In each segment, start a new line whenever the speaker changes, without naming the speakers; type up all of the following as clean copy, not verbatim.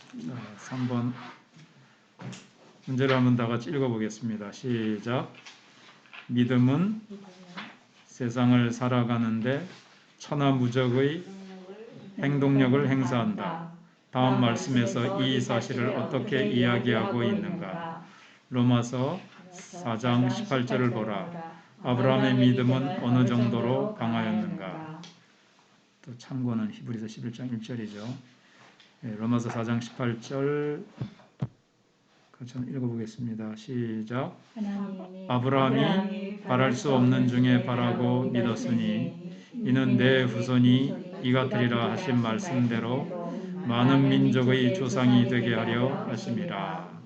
3번 문제를 한번 다 같이 읽어보겠습니다. 시작. 믿음은 세상을 살아가는데 천하무적의 행동력을 행사한다. 다음 말씀에서 이 사실을 어떻게 이야기하고 있는가? 로마서 4장 18절을 보라. 아브라함의 믿음은 어느 정도로 강하였는가? 또 참고는 히브리서 11장 1절이죠. 로마서 4장 18절 같이 한번 읽어보겠습니다. 시작. 아브라함이 바랄 수 없는 중에 바라고 믿었으니 이는 내 후손이 이같으리라 하신 말씀대로 많은 민족의 조상이 되게 하려 하심이라.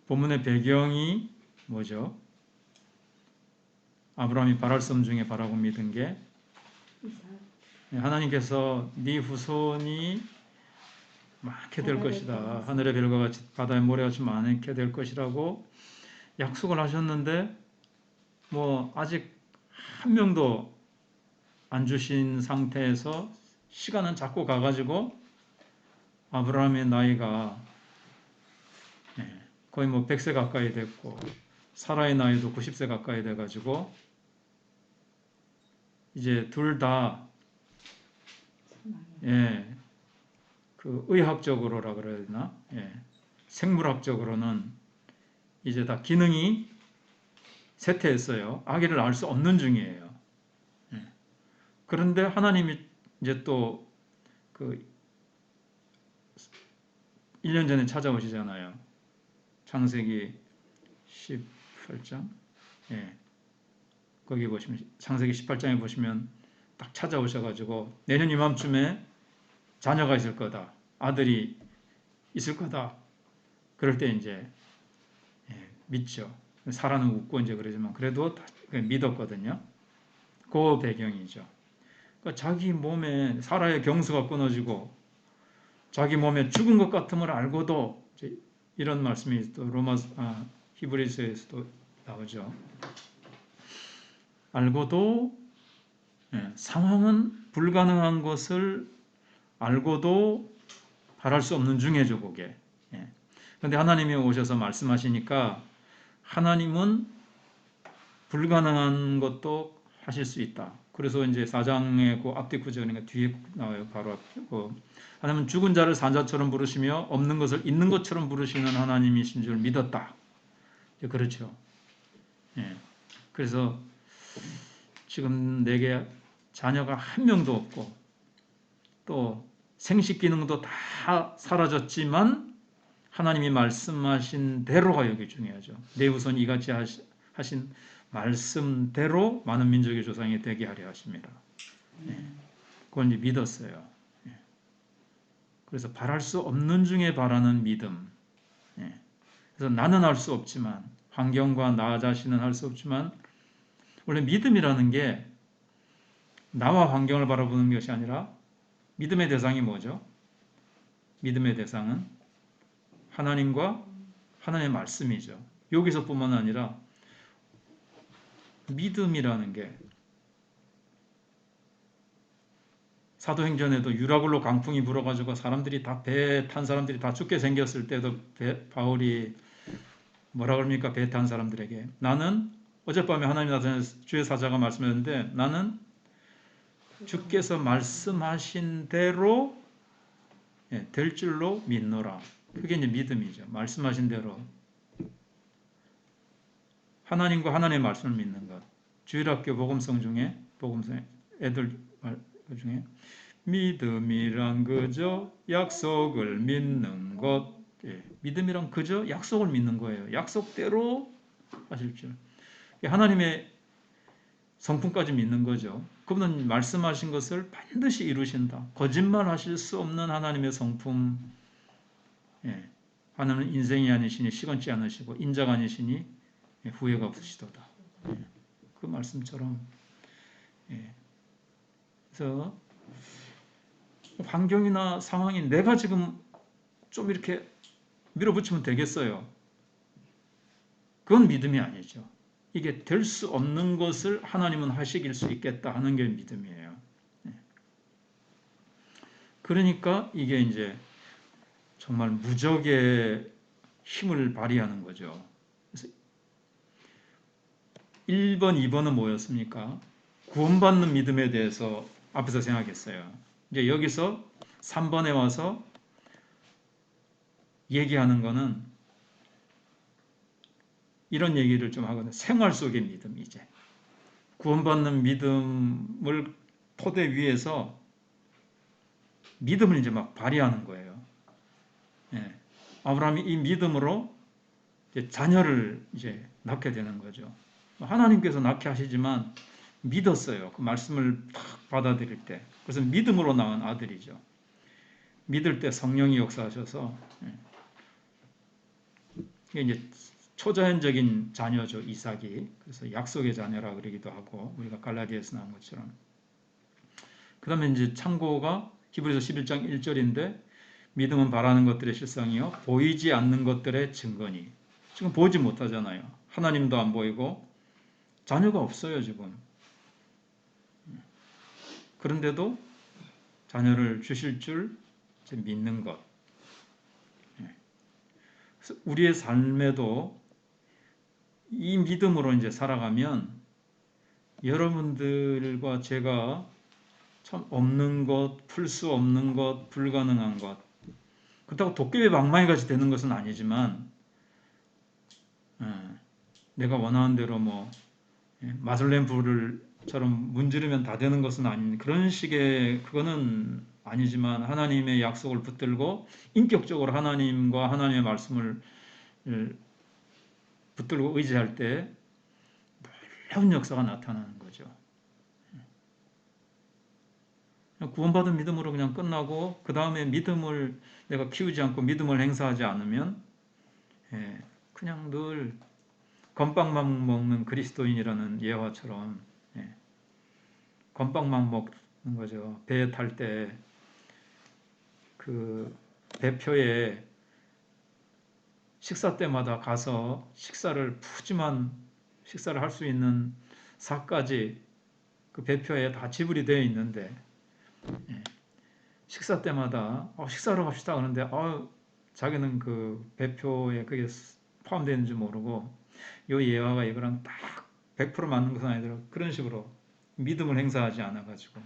본문의 배경이 뭐죠? 아브라함이 바랄 수 없는 중에 바라고 믿은 게 하나님께서 네 후손이 많게 될 것이다. 하늘의 별과 같이 바다의 모래같이 많게 될 것이라고 약속을 하셨는데 뭐 아직 한 명도 안 주신 상태에서 시간은 자꾸 가가지고 아브라함의 나이가 거의 뭐 100세 가까이 됐고 사라의 나이도 90세 가까이 돼가지고 이제 둘 다 그 의학적으로라 그래야 되나? 생물학적으로는 이제 다 기능이 쇠퇴했어요. 아기를 낳을 수 없는 중이에요. 그런데 하나님이 이제 또 그 1년 전에 찾아오시잖아요. 창세기 18장. 거기 보시면 창세기 18장에 보시면 딱 찾아오셔가지고 내년 이맘쯤에 자녀가 있을 거다. 아들이 있을 거다. 그럴 때 이제 믿죠. 사라는 웃고 이제 그러지만 그래도 믿었거든요. 그 배경이죠. 그러니까 자기 몸에 사라의 경수가 끊어지고 자기 몸에 죽은 것 같음을 알고도 이런 말씀이 또 히브리서에서도 나오죠. 알고도 상황은 불가능한 것을 알고도 바랄 수 없는 중에죠, 그게. 그런데 하나님이 오셔서 말씀하시니까 하나님은 불가능한 것도 하실 수 있다. 그래서 이제 4장의 그 앞뒤 구절이니까 뒤에 나와요. 바로 앞에. 하나님은 죽은 자를 산자처럼 부르시며 없는 것을 있는 것처럼 부르시는 하나님이신 줄 믿었다. 그렇죠. 그래서 지금 내게 자녀가 한 명도 없고 또 생식 기능도 다 사라졌지만 하나님이 말씀하신 대로가 여기 중요하죠. 내 후손 이같이 하신 말씀대로 많은 민족의 조상이 되게 하려 하십니다. 그걸 이제 믿었어요. 그래서 바랄 수 없는 중에 바라는 믿음. 그래서 나는 할 수 없지만 환경과 나 자신은 할 수 없지만 원래 믿음이라는 게 나와 환경을 바라보는 것이 아니라 믿음의 대상이 뭐죠? 믿음의 대상은 하나님과 하나님의 말씀이죠. 여기서뿐만 아니라 믿음이라는 게 사도행전에도 유라굴로 강풍이 불어가지고 사람들이 다 배 탄 사람들이 다 죽게 생겼을 때도 바울이 뭐라 그럽니까? 배 탄 사람들에게 나는 어젯밤에 하나님 나타나서 주의 사자가 말씀했는데 나는 주께서 말씀하신 대로 될 줄로 믿노라. 그게 이제 믿음이죠. 말씀하신 대로 하나님과 하나님의 말씀을 믿는 것. 주일학교 복음성 중에 복음성 애들 중에 믿음이란 그저 약속을 믿는 것. 믿음이란 그저 약속을 믿는 거예요. 약속대로 하실 줄. 하나님의 성품까지 믿는 거죠. 그분은 말씀하신 것을 반드시 이루신다. 거짓말하실 수 없는 하나님의 성품. 하나님은 인생이 아니시니 시건치 않으시고 인자가 아니시니 후회가 없으시도다. 그 말씀처럼. 그래서 환경이나 상황이 내가 지금 좀 이렇게 밀어붙이면 되겠어요. 그건 믿음이 아니죠. 이게 될 수 없는 것을 하나님은 하시길 수 있겠다 하는 게 믿음이에요. 그러니까 이게 이제 정말 무적의 힘을 발휘하는 거죠. 그래서 1번, 2번은 뭐였습니까? 구원받는 믿음에 대해서 앞에서 생각했어요. 이제 여기서 3번에 와서 얘기하는 거는 이런 얘기를 좀 하거든요. 생활 속의 믿음, 이제. 구원받는 믿음을 토대 위에서 믿음을 이제 막 발휘하는 거예요. 예. 아브라함이 이 믿음으로 이제 자녀를 이제 낳게 되는 거죠. 하나님께서 낳게 하시지만 믿었어요. 그 말씀을 딱 받아들일 때. 그래서 믿음으로 낳은 아들이죠. 믿을 때 성령이 역사하셔서 이게 이제 초자연적인 자녀죠, 이삭이. 그래서 약속의 자녀라 그러기도 하고 우리가 갈라디아에서 나온 것처럼. 그다음에 이제 참고가 히브리서 11장 1절인데 믿음은 바라는 것들의 실상이요 보이지 않는 것들의 증거니. 지금 보지 못하잖아요. 하나님도 안 보이고 자녀가 없어요, 지금. 그런데도 자녀를 주실 줄 믿는 것. 그래서 우리의 삶에도 이 믿음으로 이제 살아가면 여러분들과 제가 참 없는 것, 풀 수 없는 것, 불가능한 것. 그렇다고 도깨비 방망이 같이 되는 것은 아니지만 내가 원하는 대로 뭐 마술램 불을처럼 문지르면 다 되는 것은 아닌 그런 식의 그거는 아니지만 하나님의 약속을 붙들고 인격적으로 하나님과 하나님의 말씀을 붙들고 의지할 때 놀라운 역사가 나타나는 거죠. 구원받은 믿음으로 그냥 끝나고 그 다음에 믿음을 내가 키우지 않고 믿음을 행사하지 않으면 그냥 늘 건빵만 먹는 그리스도인이라는 예화처럼 건빵만 먹는 거죠. 배 탈 때 그 배표에 식사 때마다 가서 푸짐한 식사를 할 수 있는 사까지 그 배표에 다 지불이 되어 있는데 식사 때마다 식사하러 갑시다 그러는데 자기는 그 배표에 그게 포함되어 있는지 모르고 이 예화가 이거랑 딱 100% 맞는 것은 아니더라고. 그런 식으로 믿음을 행사하지 않아가지고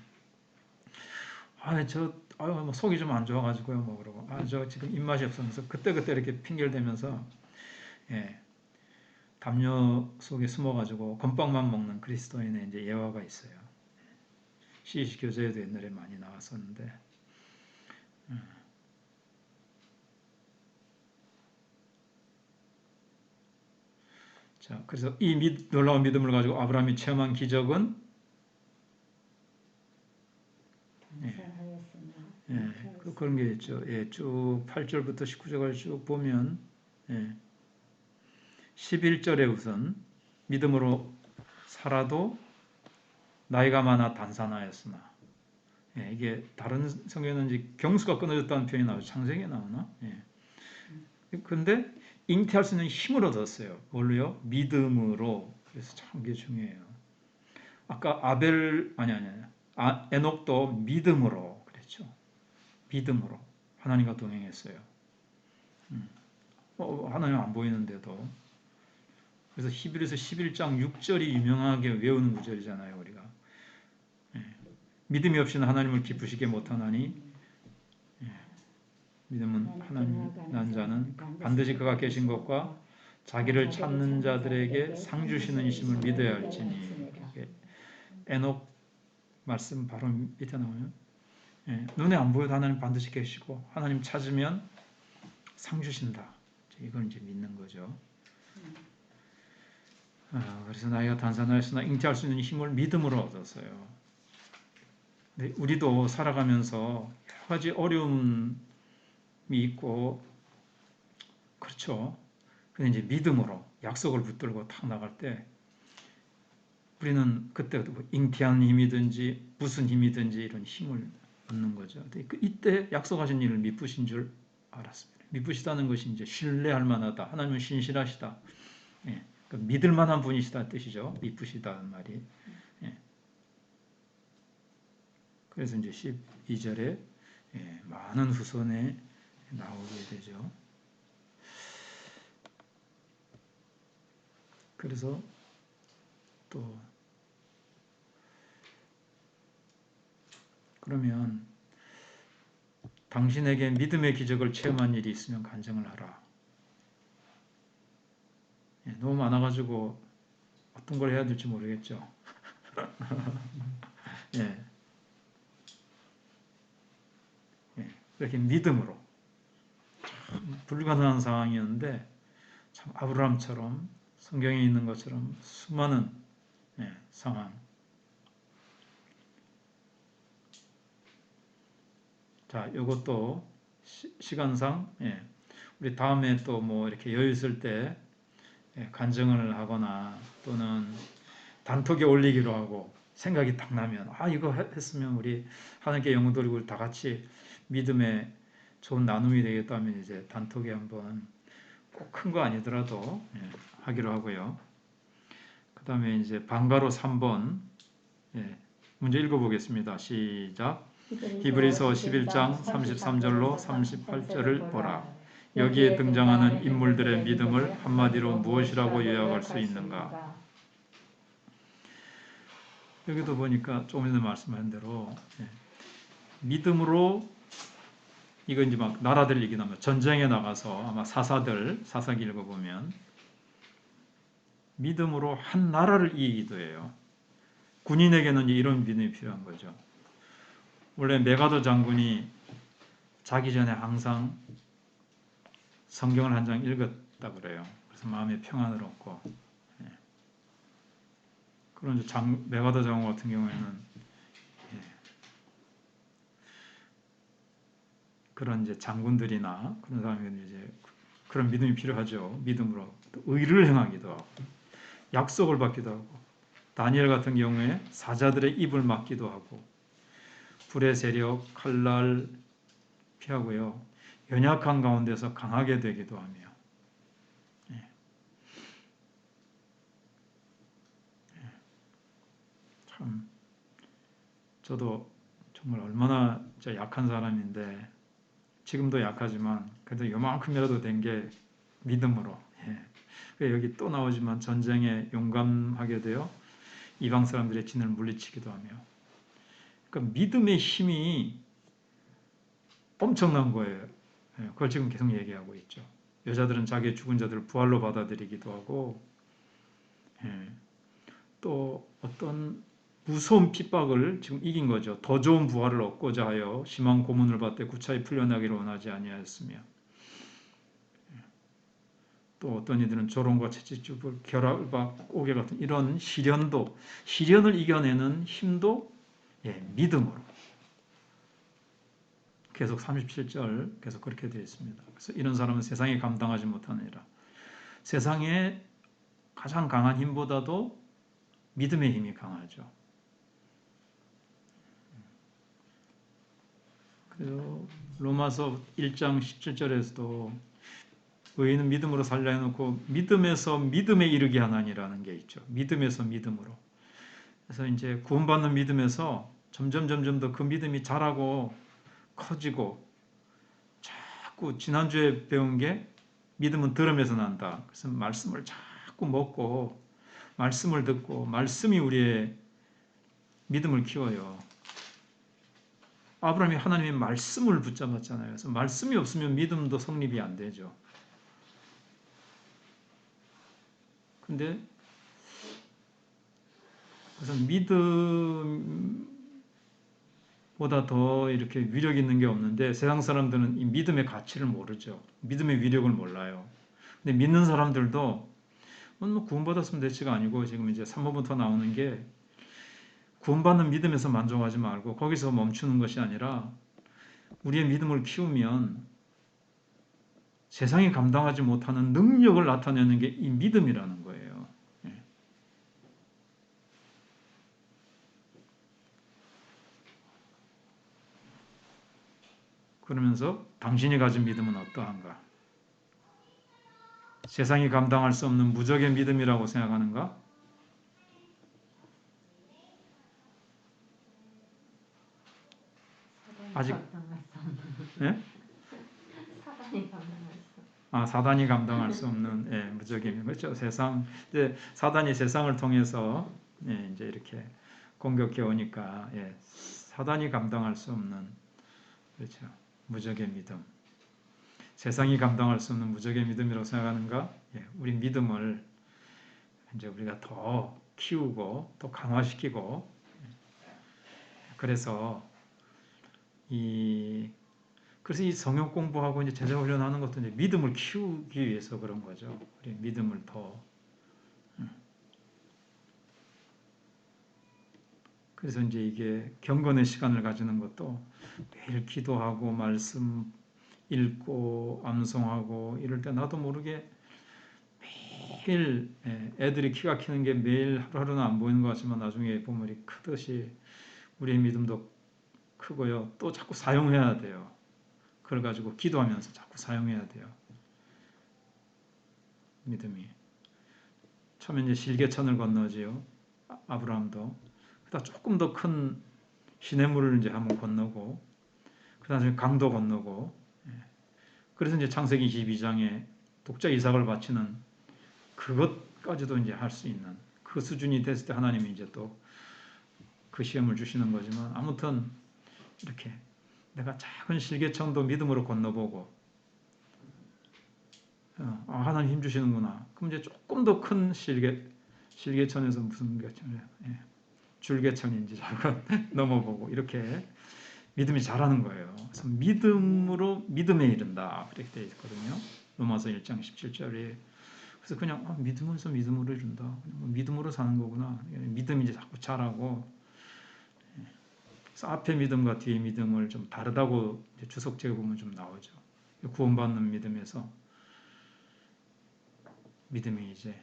뭐 속이 좀 안 좋아가지고요 뭐 그러고 저 지금 입맛이 없어서 그때그때 이렇게 핑계를 대면서 담요 속에 숨어가지고 건빵만 먹는 그리스도인의 이제 예화가 있어요. CEC 교재에도 옛날에 많이 나왔었는데 자, 그래서 이 놀라운 믿음을 가지고 아브라함이 체험한 기적은 그런 게 있죠. 쭉 8절부터 19절까지 쭉 보면 11절에 우선 믿음으로 살아도 나이가 많아 단산하였으나 이게 다른 성경에는 이제 경수가 끊어졌다는 표현이 나오죠. 창세기에 나오나? 그런데 잉태할 수 있는 힘을 얻었어요. 뭘로요? 믿음으로. 그래서 참 이게 중요해요. 아까 에녹도 믿음으로 그랬죠. 믿음으로 하나님과 동행했어요. 하나님 안 보이는데도. 그래서 히브리서 11장 6절이 유명하게 외우는 구절이잖아요, 우리가. 믿음이 없이는 하나님을 기쁘시게 못하나니 믿음은 하나님 난 자는 반드시 그가 계신 것과 자기를 찾는 자들에게 상 주시는 이심을 믿어야 할지니. 에녹 말씀 바로 밑에 나오면 눈에 안 보여도 하나님 반드시 계시고 하나님 찾으면 상 주신다. 이걸 이제 믿는 거죠. 그래서 나이가 단산하였으나 잉태할 수 있는 힘을 믿음으로 얻었어요. 근데 우리도 살아가면서 여러 가지 어려움이 있고 그렇죠. 근데 이제 믿음으로 약속을 붙들고 탁 나갈 때 우리는 그때 잉태한 힘이든지 무슨 힘이든지 이런 힘을 얻는 거죠. 이때 약속하신 일을 미쁘신 줄 알았습니다. 미쁘시다는 것이 이제 신뢰할 만하다. 하나님은 신실하시다. 믿을 만한 분이시다 뜻이죠. 미쁘시다는 말이. 그래서 이제 12절에 많은 후손에 나오게 되죠. 그래서 또 그러면 당신에게 믿음의 기적을 체험한 일이 있으면 간증을 하라. 너무 많아가지고 어떤 걸 해야 될지 모르겠죠. 예. 이렇게 믿음으로 불가능한 상황이었는데 참 아브라함처럼 성경에 있는 것처럼 수많은 상황. 자, 이것도 시간상 우리 다음에 또 뭐 이렇게 여유 있을 때 간증을 하거나 또는 단톡에 올리기로 하고 생각이 딱 나면 이거 했으면 우리 하나님께 영광 돌리고 다 같이 믿음의 좋은 나눔이 되겠다면 이제 단톡에 한번 꼭 큰 거 아니더라도 하기로 하고요. 그 다음에 이제 방가로 3번 문제 읽어보겠습니다. 시작. 히브리서 11장 33절로 38절을 보라. 여기에 등장하는 인물들의 믿음을 한마디로 무엇이라고 요약할 수 있는가? 여기도 보니까 조금 전에 말씀한 대로 믿음으로 이거 이제 막 나라들 얘기 나면 전쟁에 나가서 아마 사사기 읽어보면 믿음으로 한 나라를 이기기도 해요. 군인에게는 이런 믿음이 필요한 거죠. 원래 메가더 장군이 자기 전에 항상 성경을 한 장 읽었다 그래요. 그래서 마음에 평안을 얻고. 그런 이제 메가더 장군 같은 경우에는 그런 이제 장군들이나 그런 사람이 이제 그런 믿음이 필요하죠. 믿음으로 또 의를 행하기도 하고 약속을 받기도 하고 다니엘 같은 경우에 사자들의 입을 막기도 하고 불의 세력, 칼날 피하고요. 연약한 가운데서 강하게 되기도 하며 참 저도 정말 얼마나 약한 사람인데 지금도 약하지만 그래도 요만큼이라도 된 게 믿음으로 여기 또 나오지만 전쟁에 용감하게 되어 이방 사람들의 진을 물리치기도 하며 그러니까 믿음의 힘이 엄청난 거예요. 그걸 지금 계속 얘기하고 있죠. 여자들은 자기의 죽은 자들을 부활로 받아들이기도 하고 또 어떤 무서운 핍박을 지금 이긴 거죠. 더 좋은 부활을 얻고자 하여 심한 고문을 받되 구차히 풀려나기를 원하지 아니하였으며 또 어떤 이들은 조롱과 채찍죽을 결합과 오개 같은 이런 시련을 이겨내는 힘도 믿음으로 계속 37절 계속 그렇게 되어 있습니다. 그래서 이런 사람은 세상에 감당하지 못하느니라. 세상에 가장 강한 힘보다도 믿음의 힘이 강하죠. 그래서 로마서 1장 17절에서도 의인은 믿음으로 살려 해놓고 믿음에서 믿음에 이르게 하나니라는 게 있죠. 믿음에서 믿음으로. 그래서 이제 구원받는 믿음에서 점점 더 그 믿음이 자라고 커지고 자꾸 지난주에 배운 게 믿음은 들음에서 난다. 그래서 말씀을 자꾸 먹고 말씀을 듣고 말씀이 우리의 믿음을 키워요. 아브라함이 하나님의 말씀을 붙잡았잖아요. 그래서 말씀이 없으면 믿음도 성립이 안 되죠. 근데 그래서 믿음보다 더 이렇게 위력 있는 게 없는데 세상 사람들은 이 믿음의 가치를 모르죠. 믿음의 위력을 몰라요. 근데 믿는 사람들도 뭐 구원받았으면 됐지가 아니고 지금 이제 3번부터 나오는 게 구원받는 믿음에서 만족하지 말고 거기서 멈추는 것이 아니라 우리의 믿음을 키우면 세상이 감당하지 못하는 능력을 나타내는 게 이 믿음이라는 거예요. 그러면서 당신이 가진 믿음은 어떠한가? 세상이 감당할 수 없는 무적의 믿음이라고 생각하는가? 아직
감당할 수 없는.
예?
사단이 감당할 수 없는.
사단이 감당할 수 없는 무적임. 그렇죠. 세상 이제 사단이 세상을 통해서 이제 이렇게 공격해 오니까 사단이 감당할 수 없는 그렇죠. 무적의 믿음. 세상이 감당할 수 없는 무적의 믿음이라고 생각하는가? 우리 믿음을 이제 우리가 더 키우고 또 강화시키고 그래서 그래서 이 성역 공부하고 이제 제자 훈련하는 것도 이제 믿음을 키우기 위해서 그런 거죠. 우리 믿음을 더. 그래서 이제 이게 경건의 시간을 가지는 것도 매일 기도하고 말씀 읽고 암송하고 이럴 때 나도 모르게 매일 애들이 키가 키는 게 매일 하루하루는 안 보이는 것 같지만 나중에 보면 크듯이 우리의 믿음도 크고요. 또 자꾸 사용해야 돼요. 그걸 가지고 기도하면서 자꾸 사용해야 돼요. 믿음이. 처음에 이제 실개천을 건너지요. 아브라함도. 그다음 조금 더 큰 시냇물을 이제 한번 건너고, 그다음에 강도 건너고, 그래서 이제 창세기 22장에 독자 이삭을 바치는 그것까지도 이제 할 수 있는 그 수준이 됐을 때 하나님이 이제 또 그 시험을 주시는 거지만 아무튼 이렇게 내가 작은 실개천도 믿음으로 건너보고 하나님 힘 주시는구나. 그럼 이제 조금 더 큰 실개천에서 무슨 개천이에요? 줄개천인지 잠깐 넘어보고 이렇게 믿음이 자라는 거예요. 그래서 믿음에 이른다 그렇게 되어 있거든요. 로마서 1장 17절에 그래서 그냥 믿음에서 믿음으로 이룬다. 믿음으로 사는 거구나. 믿음이 이제 자꾸 자라고 그래서 앞에 믿음과 뒤에 믿음을 좀 다르다고 주석책에 보면 좀 나오죠. 구원받는 믿음에서 믿음이 이제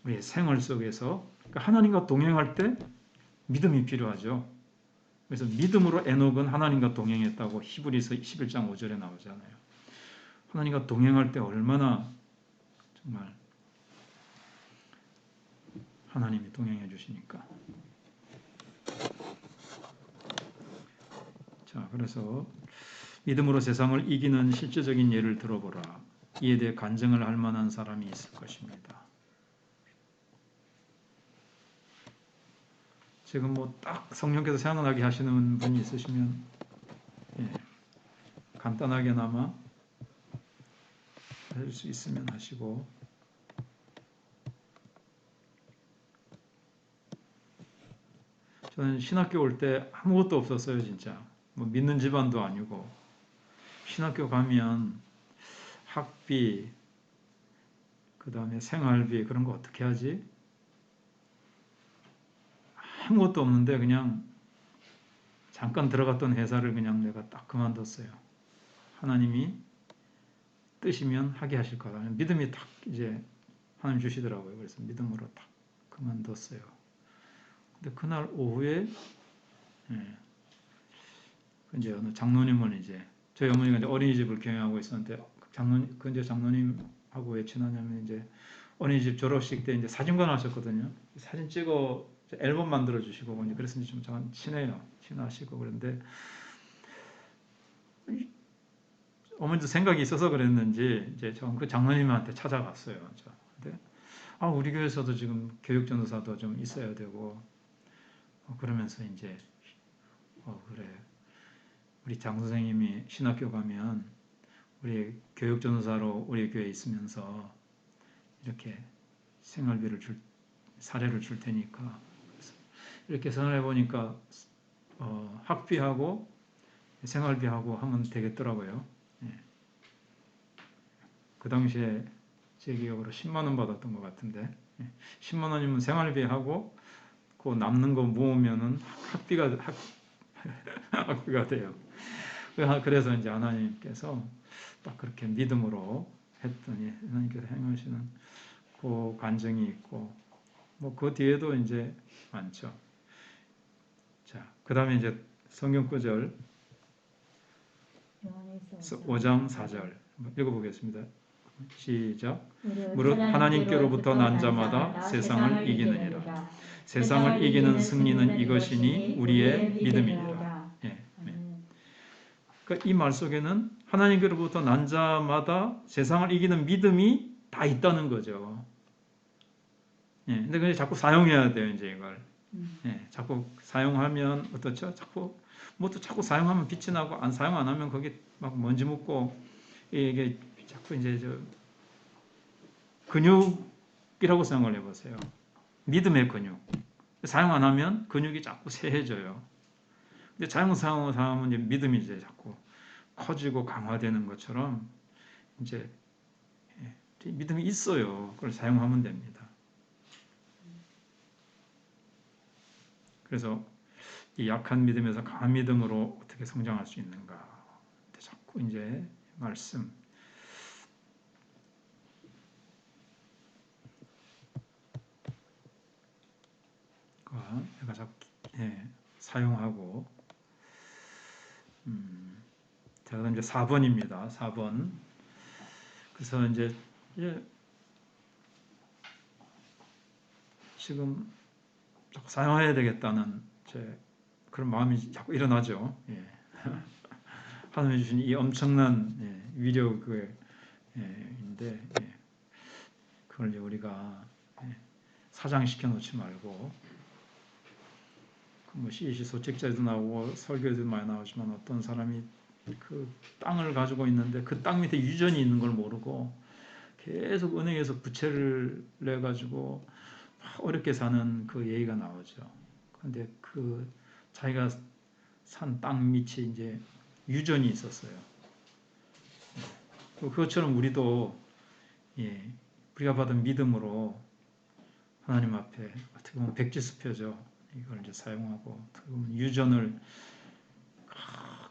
우리의 생활 속에서 그러니까 하나님과 동행할 때 믿음이 필요하죠. 그래서 믿음으로 에녹은 하나님과 동행했다고 히브리서 11장 5절에 나오잖아요. 하나님과 동행할 때 얼마나 정말 하나님이 동행해 주시니까. 자, 그래서 믿음으로 세상을 이기는 실제적인 예를 들어보라. 이에 대해 간증을 할 만한 사람이 있을 것입니다. 지금 뭐 딱 성령께서 생각나게 하시는 분이 있으시면 간단하게나마 할 수 있으면 하시고 저는 신학교 올 때 아무것도 없었어요. 진짜 뭐 믿는 집안도 아니고 신학교 가면 학비 그 다음에 생활비 그런 거 어떻게 하지? 아무것도 없는데 그냥 잠깐 들어갔던 회사를 그냥 내가 딱 그만뒀어요. 하나님이 뜨시면 하게 하실 거다. 믿음이 딱 이제 하나님 주시더라고요. 그래서 믿음으로 딱 그만뒀어요. 근데 그날 오후에 이제 어느 장로님을 이제 저희 어머니가 이제 어린이집을 경영하고 있었는데 장로님하고 왜 친하냐면 이제 어린이집 졸업식 때 이제 사진관 하셨거든요. 사진 찍어 앨범 만들어 주시고 이제 그래서 좀 저는 친해요. 친하시고 그런데 어머니도 생각이 있어서 그랬는지 이제 전 그 장로님한테 찾아갔어요. 근데 우리 교회에서도 지금 교육 전도사도 좀 있어야 되고 그러면서 이제 그래 우리 장 선생님이 신학교 가면 우리 교육 전도사로 우리 교회에 있으면서 이렇게 사례를 줄 테니까 이렇게 생각해 보니까 학비하고 생활비하고 하면 되겠더라고요. 그 당시에 제 기억으로 10만 원 받았던 것 같은데 10만 원이면 생활비하고 그 남는 거 모으면은 학비가 돼요. 그래서 이제 하나님께서 딱 그렇게 믿음으로 했더니 하나님께서 행하시는 그 간증이 있고 뭐 그 뒤에도 이제 많죠. 자, 그다음에 이제 성경 구절 5장 4절 읽어보겠습니다. 시작. 무릇 하나님께로부터 난 자마다 세상을 이기느니라. 세상을 이기는 승리는 이것이니 우리의 믿음이니라. 예. 그러니까 이 말 속에는 하나님께로부터 난 자마다 세상을 이기는 믿음이 다 있다는 거죠. 예. 근데 그냥 자꾸 사용해야 돼요, 이제 이걸. 예. 자꾸 사용하면 어떻죠? 자꾸 뭐 또 자꾸 사용하면 빛이 나고 안 사용 안 하면 거기 막 먼지 묻고 이게 자꾸 이제 저 근육이라고 생각을 해보세요. 믿음의 근육. 사용 안 하면 근육이 자꾸 쇠해져요. 근데 사용하면 이제 믿음이 이제 자꾸 커지고 강화되는 것처럼 이제 믿음이 있어요. 그걸 사용하면 됩니다. 그래서 이 약한 믿음에서 강한 믿음으로 어떻게 성장할 수 있는가? 자꾸 이제 말씀. 내가 자꾸 사용하고. 자, 그다음 이제 4번입니다. 4번. 그래서 이제 지금 자꾸 사용해야 되겠다는 그런 마음이 자꾸 일어나죠. 예. 하나님이 주신 이 엄청난 위력인데 그걸 이제 우리가 사장시켜 놓지 말고 뭐 소책자에도 나오고 설교에도 많이 나오지만 어떤 사람이 그 땅을 가지고 있는데 그 땅 밑에 유전이 있는 걸 모르고 계속 은행에서 부채를 내 가지고 어렵게 사는 그 예의가 나오죠. 그런데 그 자기가 산 땅 밑이 이제 유전이 있었어요. 그것처럼 우리도 우리가 받은 믿음으로 하나님 앞에 어떻게 보면 백지수표죠. 이걸 이제 사용하고 어떻게 보면 유전을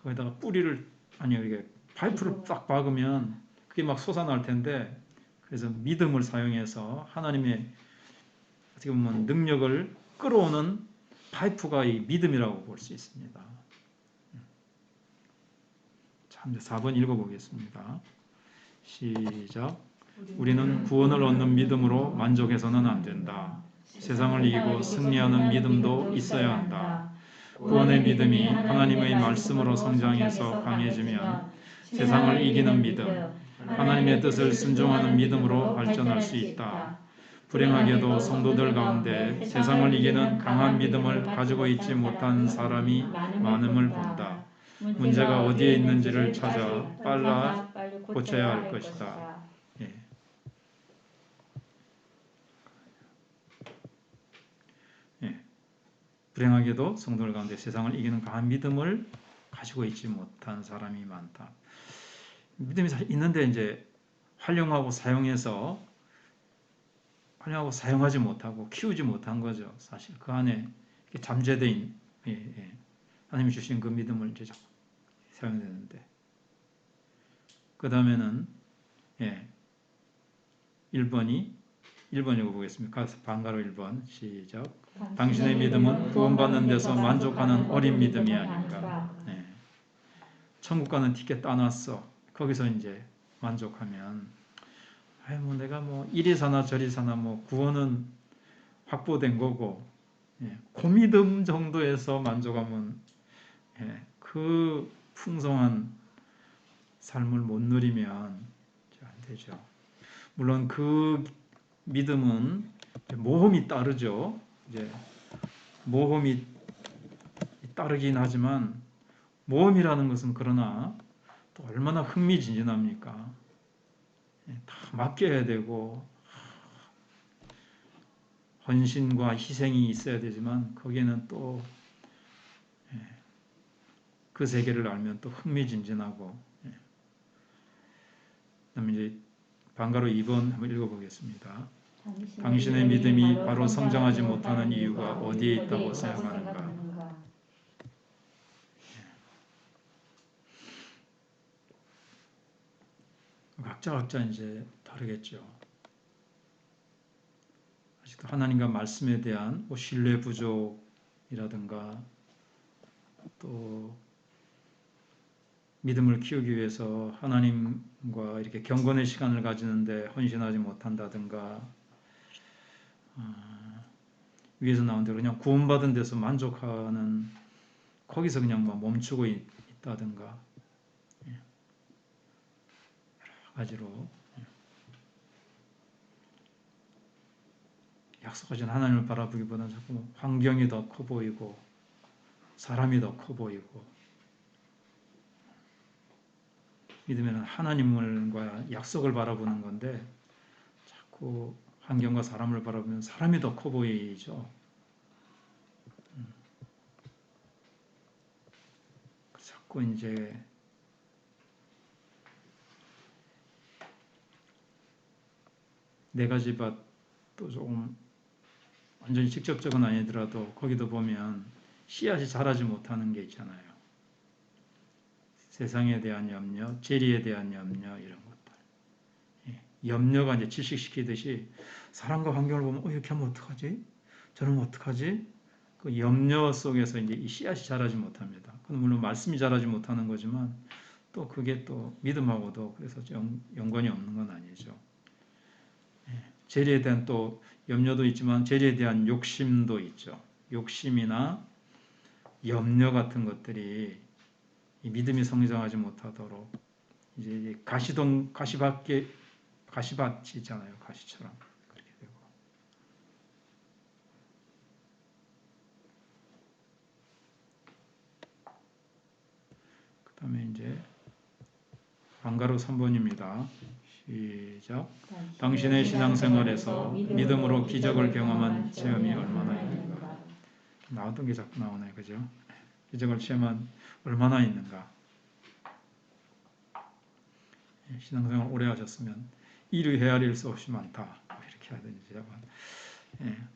거기다가 뿌리를 이게 파이프를 딱 박으면 그게 막 솟아날 텐데 그래서 믿음을 사용해서 하나님의 어떻게 보면 능력을 끌어오는 파이프가 이 믿음이라고 볼 수 있습니다. 자, 이제 4번 읽어보겠습니다. 시작. 우리는 구원을 얻는 믿음으로 만족해서는 안 된다. 세상을 이기고 승리하는 믿음도 있어야 한다. 구원의 믿음이 하나님의 말씀으로 성장해서 강해지면 세상을 이기는 믿음, 하나님의 뜻을 순종하는 믿음으로 발전할 수 있다. 불행하게도 성도들 가운데 세상을 이기는 강한 믿음을 가지고 있지 못한 사람이 많음을 본다. 문제가 어디에 있는지를 찾아 빨리 고쳐야 할 것이다. 불행하게도 성도들 가운데 세상을 이기는 강한 믿음을 가지고 있지 못한 사람이 많다. 믿음이 있는데 이제 활용하고 사용하지 못하고 키우지 못한 거죠. 사실 그 안에 잠재된 하나님이 주신 그 믿음을 이제 자꾸 사용해야 되는데 그 다음에는 1번 읽어보겠습니다. 방가로 1번 시작. 당신의 믿음은 구원받는 데서 만족하는 어린 믿음이 아닌가. 천국 가는 티켓 따놨어. 거기서 이제 만족하면 뭐 내가 뭐 이리 사나 저리 사나 뭐 구원은 확보된 거고 그 믿음 정도에서 만족하면 그 풍성한 삶을 못 누리면 안 되죠. 물론 그 믿음은 모험이 따르죠. 이제 모험이 따르긴 하지만 모험이라는 것은 그러나 또 얼마나 흥미진진합니까? 다 맡겨야 되고 헌신과 희생이 있어야 되지만 거기에는 또 그 세계를 알면 또 흥미진진하고 그다음에 이제 방가로 2번 한번 읽어보겠습니다. 당신의 믿음이 바로 성장하지 못하는 이유가 어디에 있다고 생각하는가? 각자 이제 다르겠죠. 아직도 하나님과 말씀에 대한 신뢰 부족이라든가 또 믿음을 키우기 위해서 하나님과 이렇게 경건의 시간을 가지는데 헌신하지 못한다든가 위에서 나온 대로 그냥 구원받은 데서 만족하는 거기서 그냥 뭐 멈추고 있다든가 여러 가지로 약속하신 하나님을 바라보기보다는 자꾸 환경이 더 커 보이고 사람이 더 커 보이고 믿으면 하나님과 약속을 바라보는 건데 자꾸 환경과 사람을 바라보면 사람이 더 커 보이죠. 자꾸 이제 네 가지 밭도 조금 완전히 직접적은 아니더라도 거기도 보면 씨앗이 자라지 못하는 게 있잖아요. 세상에 대한 염려, 재리에 대한 염려 이런 것들. 염려가 이제 질식시키듯이 사람과 환경을 보면 이렇게 하면 어떡하지? 저러면 어떡하지? 그 염려 속에서 이제 이 씨앗이 자라지 못합니다. 그건 물론 말씀이 자라지 못하는 거지만 또 그게 또 믿음하고도 그래서 연관이 없는 건 아니죠. 재리에 대한 또 염려도 있지만 재리에 대한 욕심도 있죠. 욕심이나 염려 같은 것들이 이 믿음이 성장하지 못하도록 이제 가시밭이 있잖아요. 가시처럼 그렇게 되고. 그다음에 이제 방가로 3번입니다. 시작. 당신의 신앙생활에서 믿음으로 기적을 경험한 체험이 얼마나 있는가. 나왔던 게 자꾸 나오네, 그죠? 기적을 체험한 얼마나 있는가. 신앙생활 오래 하셨으면 이를 헤아릴 수 없이 많다. 이렇게 하든지.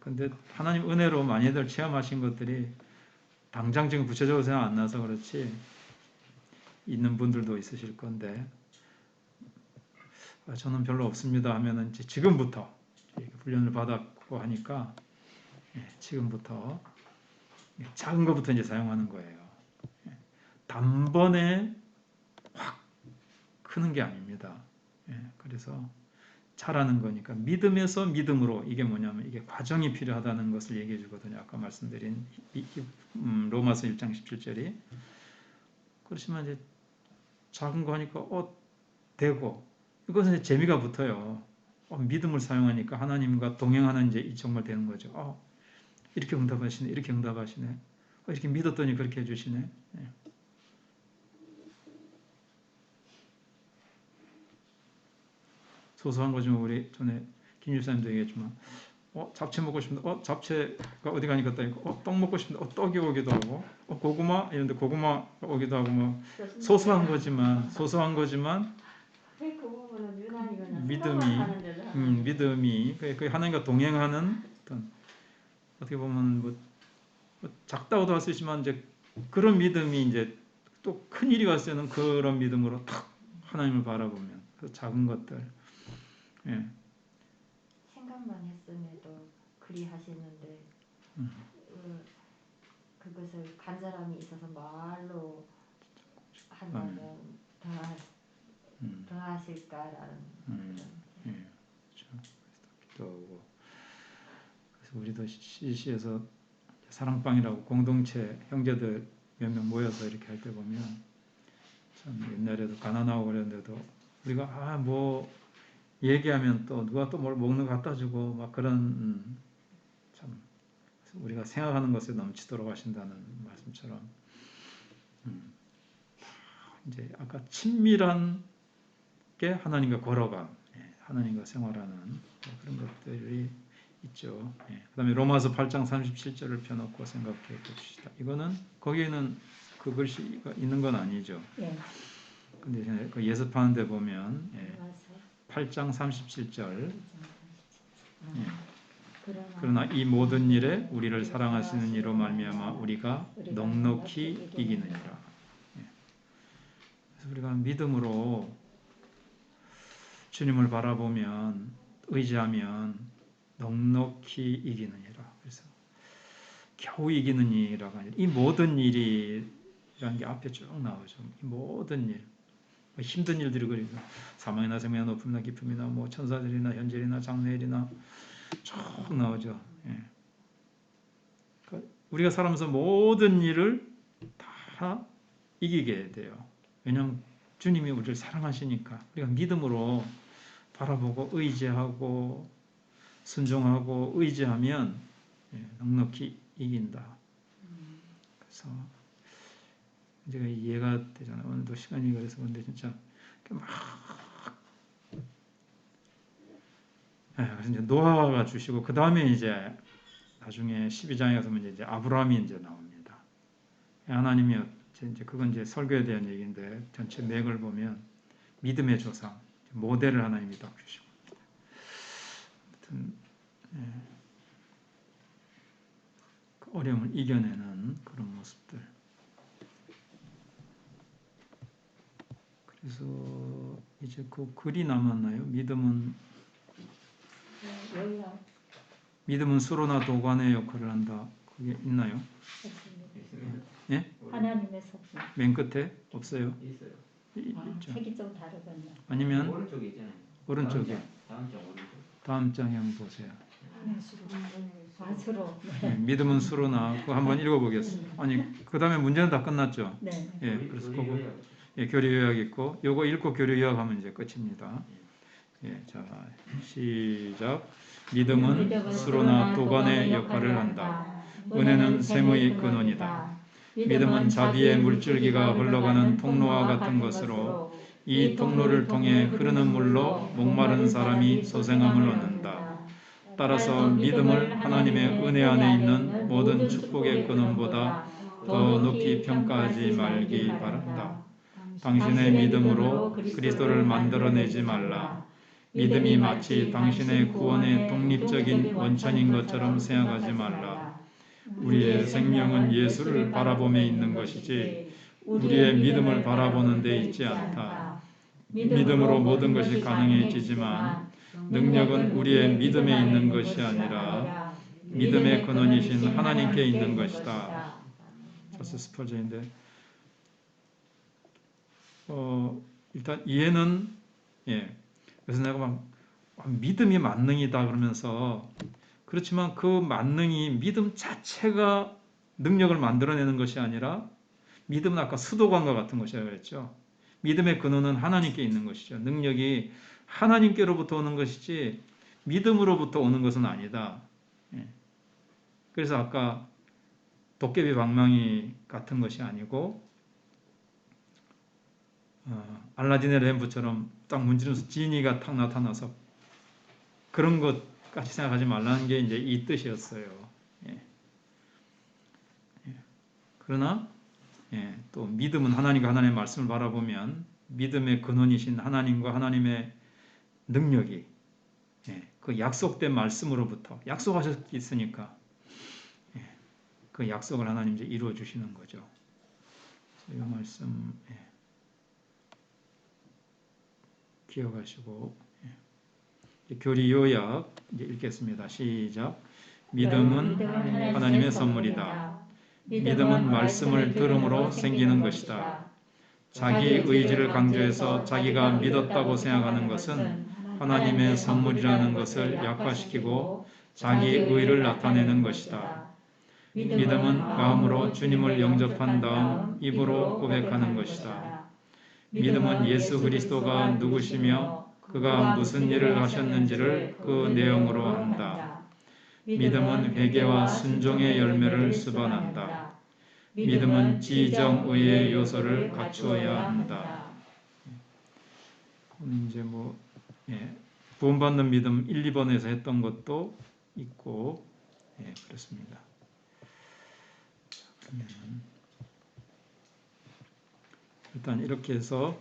근데 하나님 은혜로 많이들 체험하신 것들이 당장 지금 구체적으로 생각 안 나서 그렇지 있는 분들도 있으실 건데 저는 별로 없습니다 하면은 이제 지금부터 훈련을 받았고 하니까 지금부터 작은 것부터 이제 사용하는 거예요. 단번에 확 크는 게 아닙니다. 그래서 잘하는 거니까 믿음에서 믿음으로 이게 뭐냐면 이게 과정이 필요하다는 것을 얘기해 주거든요. 아까 말씀드린 로마서 1장 17절이 그렇지만 이제 작은 거 하니까 되고 이것은 이제 재미가 붙어요. 믿음을 사용하니까 하나님과 동행하는 이제 정말 되는 거죠. 이렇게 응답하시네, 이렇게 응답하시네, 이렇게 믿었더니 그렇게 해주시네. 소소한 거지만 우리 전에 김 유사님도 얘기했지만 잡채 먹고 싶은데 잡채가 어디 가니까 떡 먹고 싶은데 떡이 오기도 하고 고구마 이런데 고구마 오기도 하고 뭐 소소한 거지만 믿음이 그 하나님과 동행하는 어떤 어떻게 보면 뭐 작다고도 할 수 있지만 이제 그런 믿음이 이제 또 큰 일이 왔을 때는 그런 믿음으로 탁 하나님을 바라보면 그 작은 것들
생각만 했음에도 그리 하시는데 그것을 간절함이 있어서 말로 한다면 더 하실까라는 그런.
그렇죠. 기도하고 그래서 우리도 CC에서 사랑방이라고 공동체 형제들 몇 명 모여서 이렇게 할 때 보면 참 옛날에도 가난하고 그랬는데도 우리가 뭐 얘기하면 또 누가 또 뭘 먹는 거 갖다 주고 막 그런 참 우리가 생각하는 것에 넘치도록 하신다는 말씀처럼 이제 아까 친밀한 게 하나님과 걸어감, 하나님과 생활하는 그런 것들이 있죠. 그다음에 로마서 8장 37절을 펴놓고 생각해 봅시다. 이거는 거기에는 그 글씨가 있는 건 아니죠. 근데 그 예습하는 데 보면 8장 37절 그러나 이 모든 일에 우리를 사랑하시는 이로 말미암아 우리가 넉넉히 이기느니라. 그래서 우리가 믿음으로 주님을 바라보면 의지하면 넉넉히 이기느니라. 그래서 겨우 이기느니라가 아니라 이 모든 일이라는 게 앞에 쭉 나오죠. 이 모든 일, 힘든 일들이 그리고 사망이나 생명이나 높음이나 깊음이나 뭐 천사들이나 현재이나 장래일이나 쭉 나오죠. 우리가 살아면서 모든 일을 다 이기게 돼요. 왜냐하면 주님이 우리를 사랑하시니까. 우리가 믿음으로 바라보고 의지하고 순종하고 의지하면 넉넉히 이긴다. 그래서 제가 이해가 되잖아요. 오늘도 시간이 그래서 근데 진짜 막 그래서 이제 노아가 주시고 그 다음에 이제 나중에 12장에 가서 이제 아브라함이 이제 나옵니다. 하나님이 이제 그건 이제 설교에 대한 얘기인데 전체 맥을 보면 믿음의 조상 모델을 하나님이 딱 주시고 아무튼 그 어려움을 이겨내는 그런 모습들. 그래서 이제 그 글이 남았나요? 믿음은 수로나 도관의 역할을 한다. 그게 있나요? 예?
하나님의 섭리.
맨 끝에 없어요?
있어요.
있죠.
책이 좀 다르군요.
아니면
오른쪽에 있잖아요.
오른쪽에
다음 장 오른쪽.
다음 장에 한번 보세요.
수로.
믿음은 수로나 그거 한번 읽어보겠습니다. 아니 그 다음에 문제는 다 끝났죠.
네.
예, 그래서 그거 교리 요약 있고 요거 읽고 교리 요약하면 이제 끝입니다. 예, 자 시작. 믿음은 수로나 도관의 역할을 한다. 은혜는 샘의 근원이다. 믿음은 자비의 물줄기가 흘러가는 통로와 같은 것으로 이 통로를 통해 흐르는 물로 목마른 사람이 소생함을 얻는다. 따라서 믿음을 하나님의 은혜 안에 있는 모든 축복의 근원보다 더 높이 평가하지 말기 바란다. 당신의 믿음으로 그리스도를 만들어내지 말라. 믿음이 마치 당신의 구원의 독립적인 원천인 것처럼 생각하지 말라. 우리의 생명은 예수를 바라봄에 있는 것이지 우리의 믿음을 바라보는 데 있지 않다. 믿음으로 모든 것이 가능해지지만 능력은 우리의 믿음에 있는 것이 아니라 믿음의 근원이신 하나님께 있는 것이다. 저스 스펄전인데 일단 이해는 그래서 내가 막 믿음이 만능이다 그러면서 그렇지만 그 만능이 믿음 자체가 능력을 만들어내는 것이 아니라 믿음은 아까 수도관과 같은 것이라고 그랬죠. 믿음의 근원은 하나님께 있는 것이죠. 능력이 하나님께로부터 오는 것이지 믿음으로부터 오는 것은 아니다. 그래서 아까 도깨비 방망이 같은 것이 아니고 알라딘의 램프처럼 딱 문지르면서 지니가 탁 나타나서 그런 것까지 생각하지 말라는 게 이제 이 뜻이었어요. 그러나 또 믿음은 하나님과 하나님의 말씀을 바라보면 믿음의 근원이신 하나님과 하나님의 능력이 그 약속된 말씀으로부터 약속하셨으니까 그 약속을 하나님 이제 이루어 주시는 거죠. 이 말씀 기억하시고 교리 요약 이제 읽겠습니다. 시작. 믿음은 하나님의 선물이다. 믿음은 말씀을 들음으로 생기는 것이다. 자기 의지를 강조해서 자기가 믿었다고 생각하는 것은 하나님의 선물이라는 것을 약화시키고 자기 의를 나타내는 것이다. 믿음은 마음으로 주님을 영접한 다음 입으로 고백하는 것이다. 믿음은 예수 그리스도가 누구시며 그가 무슨 일을 하셨는지를 그 내용으로 한다. 믿음은 회개와 순종의 열매를 수반한다. 믿음은 지정의의 요소를 갖추어야 한다. 이제 구원받는 믿음 1, 2번에서 했던 것도 있고 그렇습니다. 일단 이렇게 해서